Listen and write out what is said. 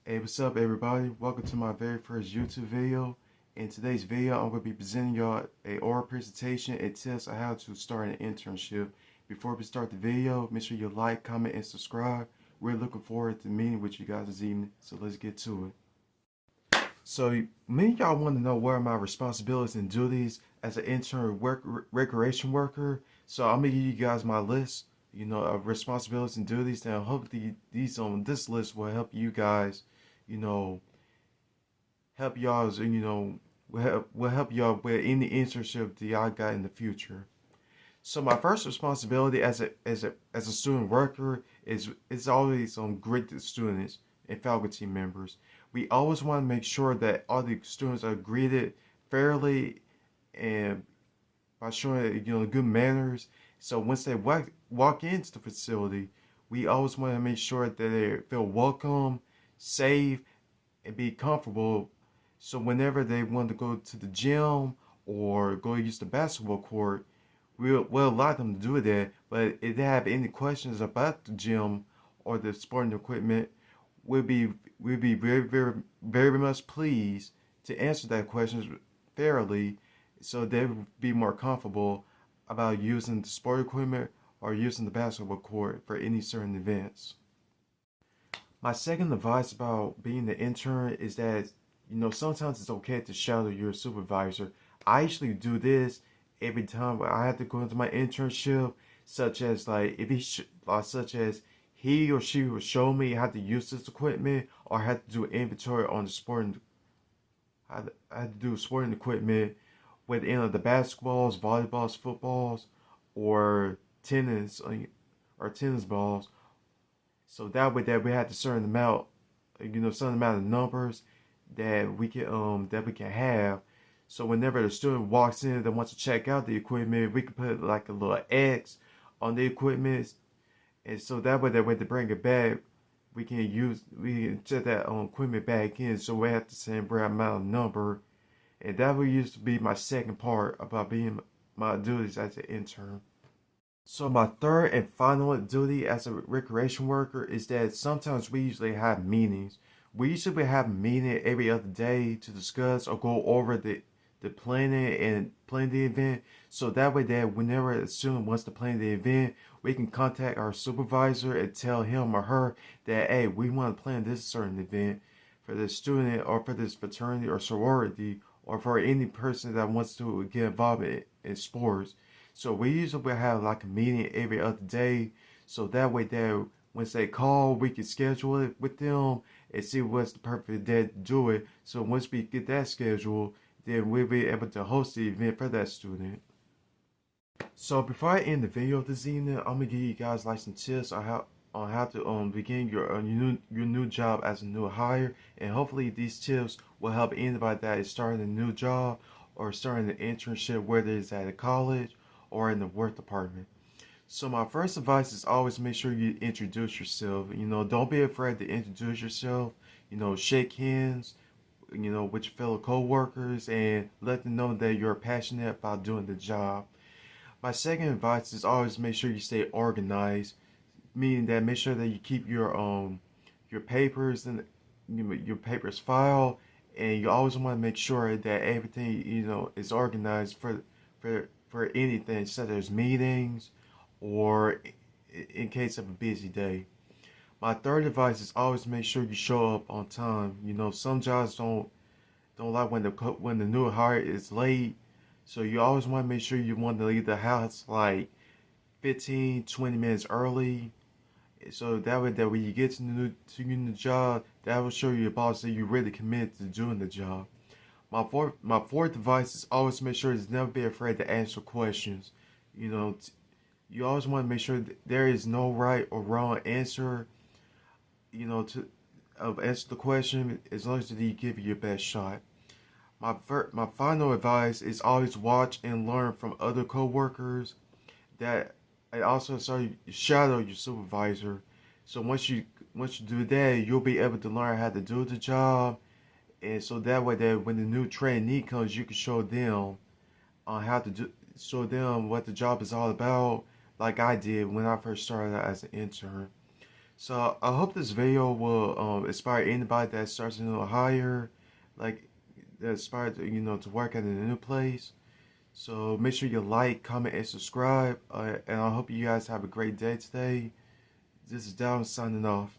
Hey, what's up everybody? Welcome to my very first YouTube video. In today's video, I'm going to be presenting y'all a oral presentation and tips on how to start an internship. Before we start the video, make sure you like, comment, and subscribe. We're looking forward to meeting with you guys this evening, so let's get to it. So, many of y'all want to know what are my responsibilities and duties as an intern recreation worker. So I'm going to give you guys my list, of responsibilities and duties. And hopefully these on this list will help you guys you know, help y'all, will help y'all with any internship that y'all got in the future. So my first responsibility as a student worker is always on greet the students and faculty members. We always want to make sure that all the students are greeted fairly and by showing good manners. So once they walk into the facility, we always want to make sure that they feel welcome, safe, and be comfortable. So whenever they want to go to the gym or go use the basketball court, we'll allow them to do that. But if they have any questions about the gym or the sporting equipment, we'll be very much pleased to answer that questions fairly, so they will be more comfortable about using the sport equipment or using the basketball court for any certain events. My second advice about being an intern is that, sometimes it's okay to shadow your supervisor. I actually do this every time I have to go into my internship, such as like if such as he or she will show me how to use this equipment or how to do inventory on the sporting, how to do sporting equipment within the basketballs, volleyballs, footballs, or tennis or tennis balls. So that way that we have a certain amount, certain amount of numbers that we can have. So whenever the student walks in that wants to check out the equipment, we can put like a little X on the equipment, and so that way to bring it back, we can set that equipment back in, so we have the same amount of number, and that would used to be my second part about being my duties as an intern. So my third and final duty as a recreation worker is that sometimes we usually have meetings. We usually have a meeting every other day to discuss or go over the planning and plan the event. So that way that whenever a student wants to plan the event, we can contact our supervisor and tell him or her that, hey, we want to plan this certain event for this student or for this fraternity or sorority or for any person that wants to get involved in sports. So we usually have like a meeting every other day, so that way that once they call, we can schedule it with them and see what's the perfect day to do it. So once we get that schedule, then we'll be able to host the event for that student. So before I end the video this evening, I'm gonna give you guys like some tips on how to begin your new job as a new hire, and hopefully these tips will help anybody that is starting a new job or starting an internship, whether it's at a college or in the work department. So my first advice is always make sure you introduce yourself. Don't be afraid to introduce yourself. Shake hands, with your fellow co-workers and let them know that you're passionate about doing the job. My second advice is always make sure you stay organized, meaning that make sure that you keep your papers and your papers filed, and you always want to make sure that everything is organized for anything such as meetings or in case of a busy day. My third advice is always make sure you show up on time. Some jobs don't like when the new hire is late, so you always want to make sure you want to leave the house like 15-20 minutes early, so that way that when you get to your new job, that will show your boss that you're really committed to doing the job. My fourth advice is always make sure to never be afraid to answer questions. You know, you always want to make sure that there is no right or wrong answer. To answer the question as long as you give it your best shot. My final advice is always watch and learn from other coworkers. That and also shadow your supervisor. So once you do that, you'll be able to learn how to do the job, and so that way that when the new trainee comes, you can show them on how to show them what the job is all about, like I did when I first started out as an intern. So I hope this video will inspire anybody that starts to hire, like that aspire to to work at a new place. So make sure you like, comment, and subscribe. And I hope you guys have a great day today. This is Down signing off.